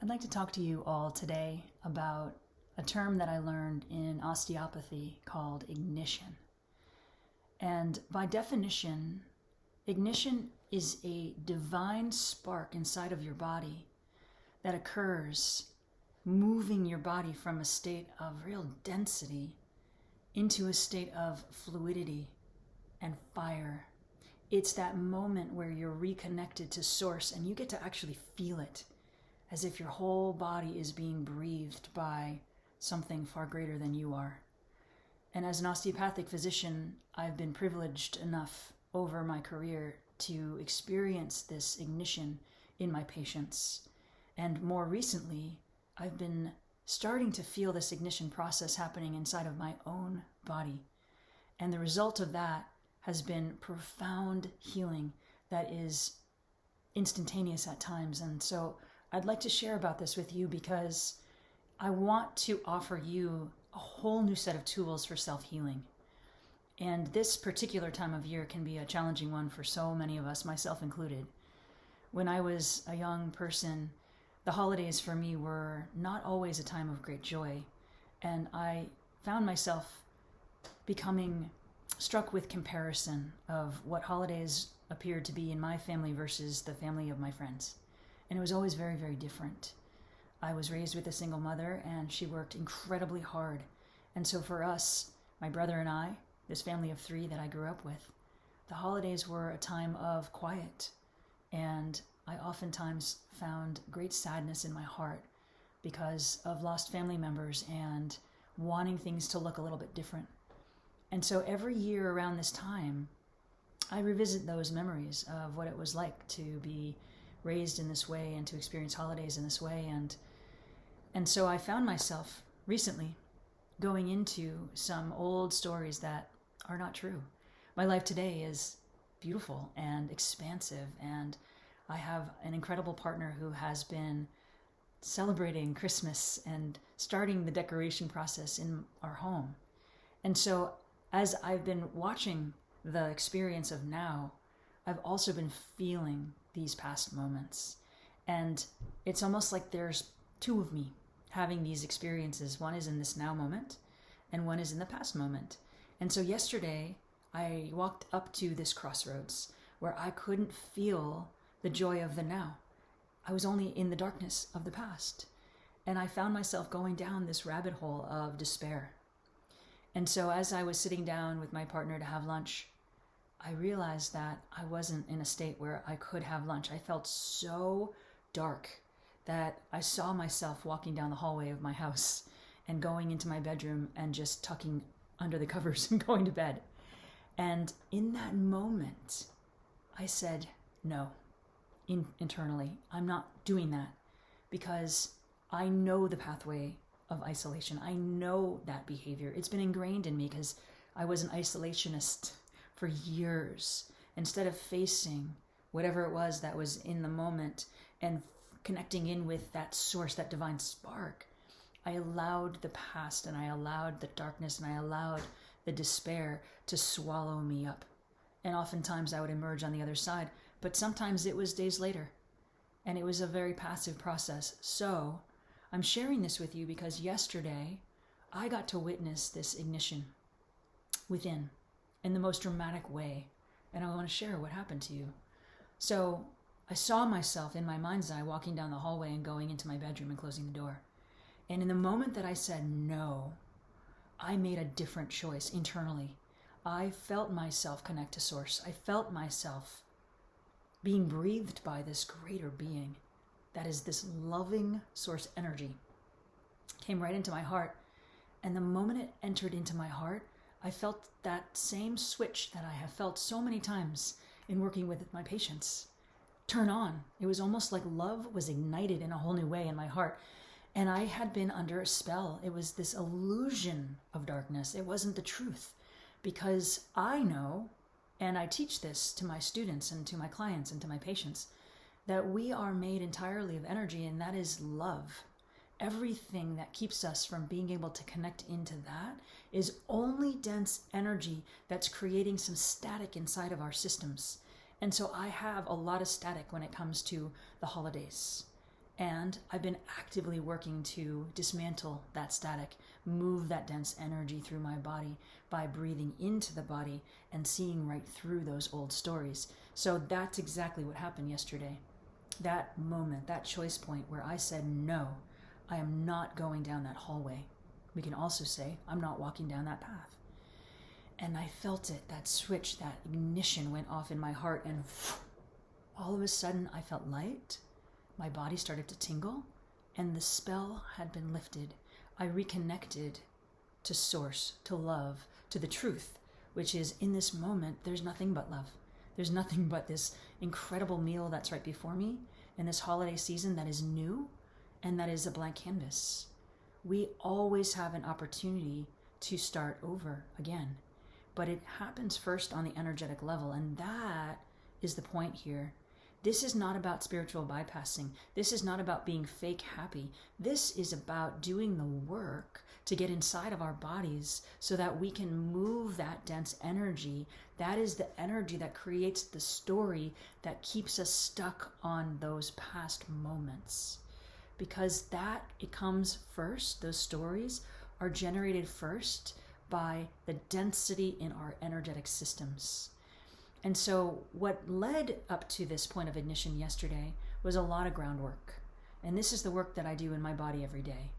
I'd like to talk to you all today about a term that I learned in osteopathy called ignition. And by definition, ignition is a divine spark inside of your body that occurs moving your body from a state of real density into a state of fluidity and fire. It's that moment where you're reconnected to source and you get to actually feel it, as if your whole body is being breathed by something far greater than you are. And as an osteopathic physician, I've been privileged enough over my career to experience this ignition in my patients. And more recently, I've been starting to feel this ignition process happening inside of my own body. And the result of that has been profound healing that is instantaneous at times. And so I'd like to share about this with you because I want to offer you a whole new set of tools for self-healing. And this particular time of year can be a challenging one for so many of us, myself included. When I was a young person, the holidays for me were not always a time of great joy. And I found myself becoming struck with comparison of what holidays appeared to be in my family versus the family of my friends. And it was always very, very different. I was raised with a single mother and she worked incredibly hard. And so for us, my brother and I, this family of three that I grew up with, the holidays were a time of quiet. And I oftentimes found great sadness in my heart because of lost family members and wanting things to look a little bit different. And so every year around this time, I revisit those memories of what it was like to be raised in this way and to experience holidays in this way. And so I found myself recently going into some old stories that are not true. My life today is beautiful and expansive, and I have an incredible partner who has been celebrating Christmas and starting the decoration process in our home. And so as I've been watching the experience of now, I've also been feeling these past moments. And it's almost like there's two of me having these experiences. One is in this now moment, and one is in the past moment. And so yesterday, I walked up to this crossroads where I couldn't feel the joy of the now. I was only in the darkness of the past. And I found myself going down this rabbit hole of despair. And so as I was sitting down with my partner to have lunch, I realized that I wasn't in a state where I could have lunch. I felt so dark that I saw myself walking down the hallway of my house and going into my bedroom and just tucking under the covers and going to bed. And in that moment, I said, no, internally, I'm not doing that because I know the pathway of isolation. I know that behavior. It's been ingrained in me because I was an isolationist for years. Instead of facing whatever it was that was in the moment and connecting in with that source, that divine spark, I allowed the past and I allowed the darkness and I allowed the despair to swallow me up. And oftentimes I would emerge on the other side, but sometimes it was days later. And it was a very passive process. So I'm sharing this with you because yesterday I got to witness this ignition within in the most dramatic way. And I want to share what happened to you. So I saw myself in my mind's eye walking down the hallway and going into my bedroom and closing the door. And in the moment that I said no, I made a different choice internally. I felt myself connect to source. I felt myself being breathed by this greater being that is this loving source energy. Came right into my heart. And the moment it entered into my heart, I felt that same switch that I have felt so many times in working with my patients turn on. It was almost like love was ignited in a whole new way in my heart. And I had been under a spell. It was this illusion of darkness. It wasn't the truth. Because I know, and I teach this to my students and to my clients and to my patients, that we are made entirely of energy, and that is love. Everything that keeps us from being able to connect into that is only dense energy that's creating some static inside of our systems. And so I have a lot of static when it comes to the holidays. And I've been actively working to dismantle that static, move that dense energy through my body by breathing into the body and seeing right through those old stories. So that's exactly what happened yesterday. That moment, that choice point where I said, no, I am not going down that hallway. We can also say, I'm not walking down that path. And I felt it, that switch, that ignition went off in my heart, and all of a sudden I felt light. My body started to tingle, and the spell had been lifted. I reconnected to source, to love, to the truth, which is in this moment, there's nothing but love. There's nothing but this incredible meal that's right before me in this holiday season that is new and that is a blank canvas. We always have an opportunity to start over again, but it happens first on the energetic level, and that is the point here. This is not about spiritual bypassing. This is not about being fake happy. This is about doing the work to get inside of our bodies so that we can move that dense energy. That is the energy that creates the story that keeps us stuck on those past moments. Because it comes first, those stories are generated first by the density in our energetic systems. And so what led up to this point of ignition yesterday was a lot of groundwork. And this is the work that I do in my body every day.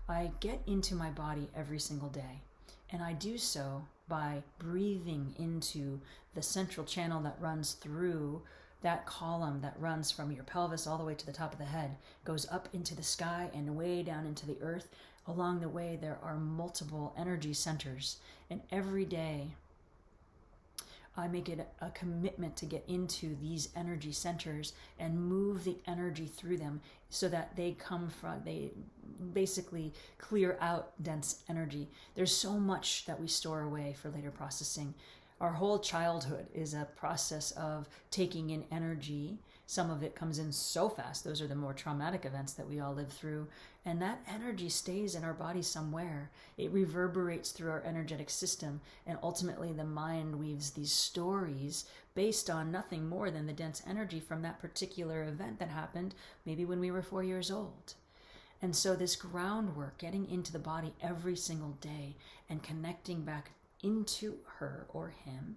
I get into my body every single day. And I do so by breathing into the central channel that runs through that column that runs from your pelvis all the way to the top of the head, goes up into the sky and way down into the earth. Along the way, there are multiple energy centers. And every day, I make it a commitment to get into these energy centers and move the energy through them so that they basically clear out dense energy. There's so much that we store away for later processing. Our whole childhood is a process of taking in energy. Some of it comes in so fast. Those are the more traumatic events that we all live through. And that energy stays in our body somewhere. It reverberates through our energetic system. And ultimately, the mind weaves these stories based on nothing more than the dense energy from that particular event that happened maybe when we were 4 years old. And so this groundwork, getting into the body every single day and connecting back into her or him,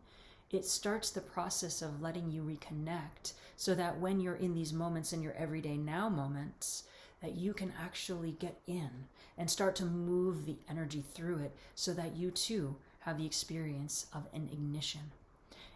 it starts the process of letting you reconnect so that when you're in these moments, in your everyday now moments, that you can actually get in and start to move the energy through it so that you too have the experience of an ignition.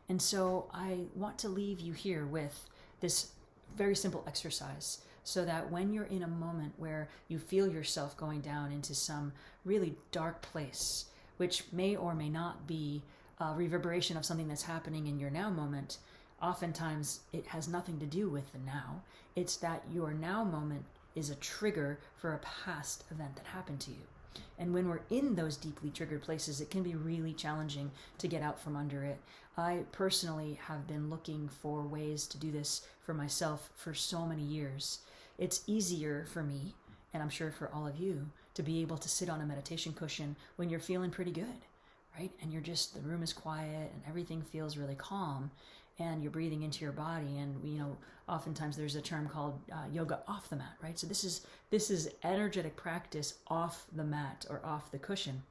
And so I want to leave you here with this very simple exercise so that when you're in a moment where you feel yourself going down into some really dark place, which may or may not be a reverberation of something that's happening in your now moment, oftentimes it has nothing to do with the now. It's that your now moment is a trigger for a past event that happened to you. And when we're in those deeply triggered places, it can be really challenging to get out from under it. I personally have been looking for ways to do this for myself for so many years. It's easier for me, and I'm sure for all of you, to be able to sit on a meditation cushion when you're feeling pretty good, right? And the room is quiet and everything feels really calm and you're breathing into your body. And oftentimes there's a term called yoga off the mat, right? So this is energetic practice off the mat or off the cushion.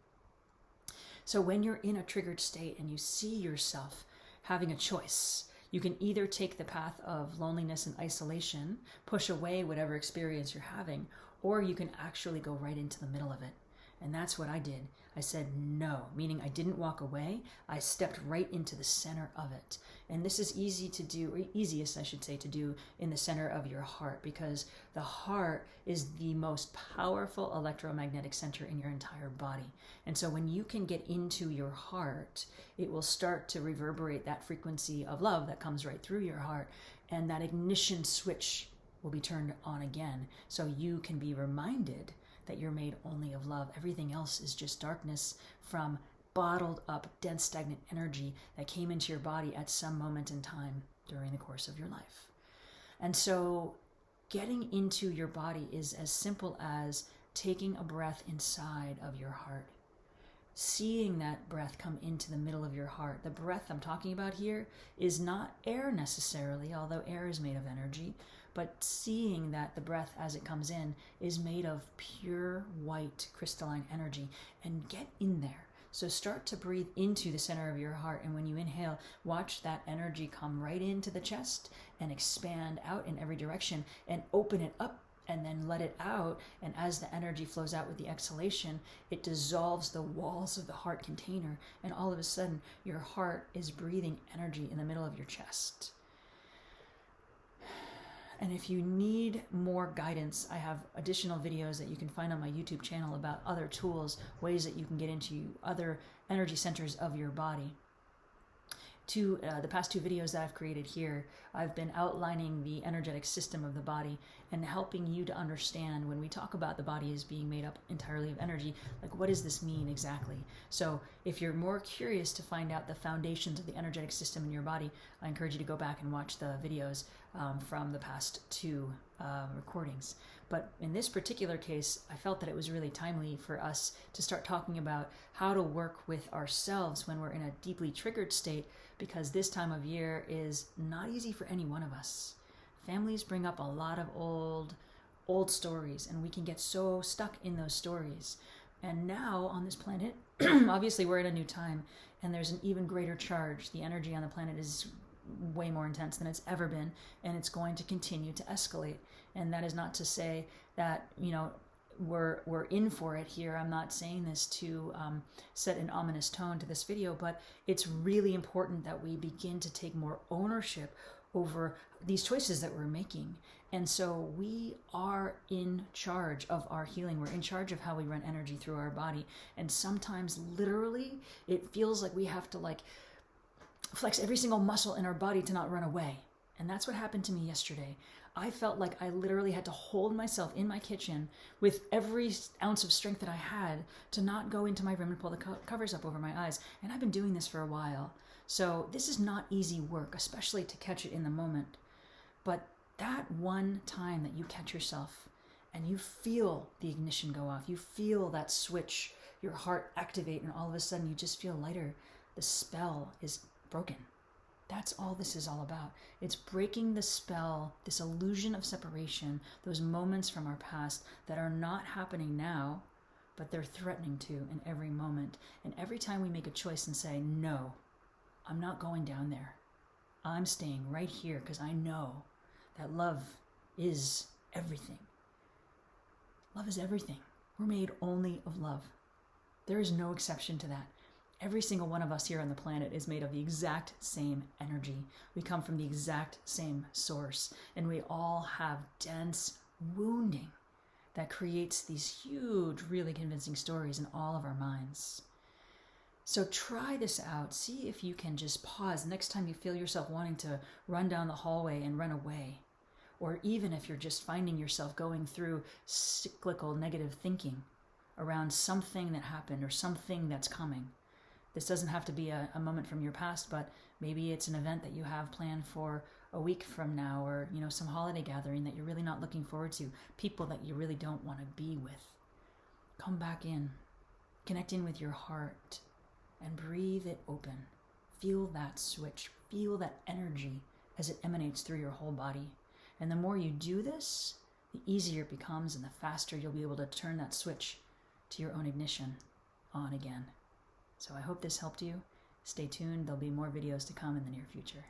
So when you're in a triggered state and you see yourself having a choice, you can either take the path of loneliness and isolation, push away whatever experience you're having, or you can actually go right into the middle of it. And that's what I did. I said no, meaning I didn't walk away. I stepped right into the center of it. And this is easy to do, or easiest, I should say, to do in the center of your heart, because the heart is the most powerful electromagnetic center in your entire body. And so when you can get into your heart, it will start to reverberate that frequency of love that comes right through your heart. And that ignition switch will be turned on again. So you can be reminded that you're made only of love. Everything else is just darkness from bottled up, dense, stagnant energy that came into your body at some moment in time during the course of your life. And so getting into your body is as simple as taking a breath inside of your heart. Seeing that breath come into the middle of your heart. The breath I'm talking about here is not air necessarily, although air is made of energy, but seeing that the breath as it comes in is made of pure white crystalline energy, and get in there. So start to breathe into the center of your heart, and when you inhale, watch that energy come right into the chest and expand out in every direction, and open it up and then let it out. And as the energy flows out with the exhalation, it dissolves the walls of the heart container, and all of a sudden your heart is breathing energy in the middle of your chest. And if you need more guidance, I have additional videos that you can find on my YouTube channel about other tools, ways that you can get into other energy centers of your body. The past 2 videos that I've created here, I've been outlining the energetic system of the body and helping you to understand, when we talk about the body as being made up entirely of energy, like, what does this mean exactly? So if you're more curious to find out the foundations of the energetic system in your body, I encourage you to go back and watch the videos from the past 2 recordings. But in this particular case, I felt that it was really timely for us to start talking about how to work with ourselves when we're in a deeply triggered state, because this time of year is not easy for any one of us. Families bring up a lot of old stories, and we can get so stuck in those stories. And now on this planet, obviously we're in a new time, and there's an even greater charge. The energy on the planet is way more intense than it's ever been, and it's going to continue to escalate. And that is not to say that, we're in for it here. I'm not saying this to set an ominous tone to this video, but it's really important that we begin to take more ownership over these choices that we're making. And so we are in charge of our healing. We're in charge of how we run energy through our body. And sometimes literally it feels like we have to flex every single muscle in our body to not run away. And that's what happened to me yesterday. I felt like I literally had to hold myself in my kitchen with every ounce of strength that I had to not go into my room and pull the covers up over my eyes. And I've been doing this for a while. So this is not easy work, especially to catch it in the moment. But that one time that you catch yourself and you feel the ignition go off, you feel that switch, your heart activate, and all of a sudden you just feel lighter. The spell is broken. That's all this is all about. It's breaking the spell, this illusion of separation, those moments from our past that are not happening now, but they're threatening to in every moment. And every time we make a choice and say, no, I'm not going down there. I'm staying right here because I know that love is everything. Love is everything. We're made only of love. There is no exception to that. Every single one of us here on the planet is made of the exact same energy. We come from the exact same source, and we all have dense wounding that creates these huge, really convincing stories in all of our minds. So try this out. See if you can just pause next time you feel yourself wanting to run down the hallway and run away. Or even if you're just finding yourself going through cyclical negative thinking around something that happened or something that's coming. This doesn't have to be a moment from your past, but maybe it's an event that you have planned for a week from now, or some holiday gathering that you're really not looking forward to, people that you really don't want to be with. Come back in, connect in with your heart, and breathe it open. Feel that switch, feel that energy as it emanates through your whole body. And the more you do this, the easier it becomes, and the faster you'll be able to turn that switch to your own ignition on again. So I hope this helped you. Stay tuned. There'll be more videos to come in the near future.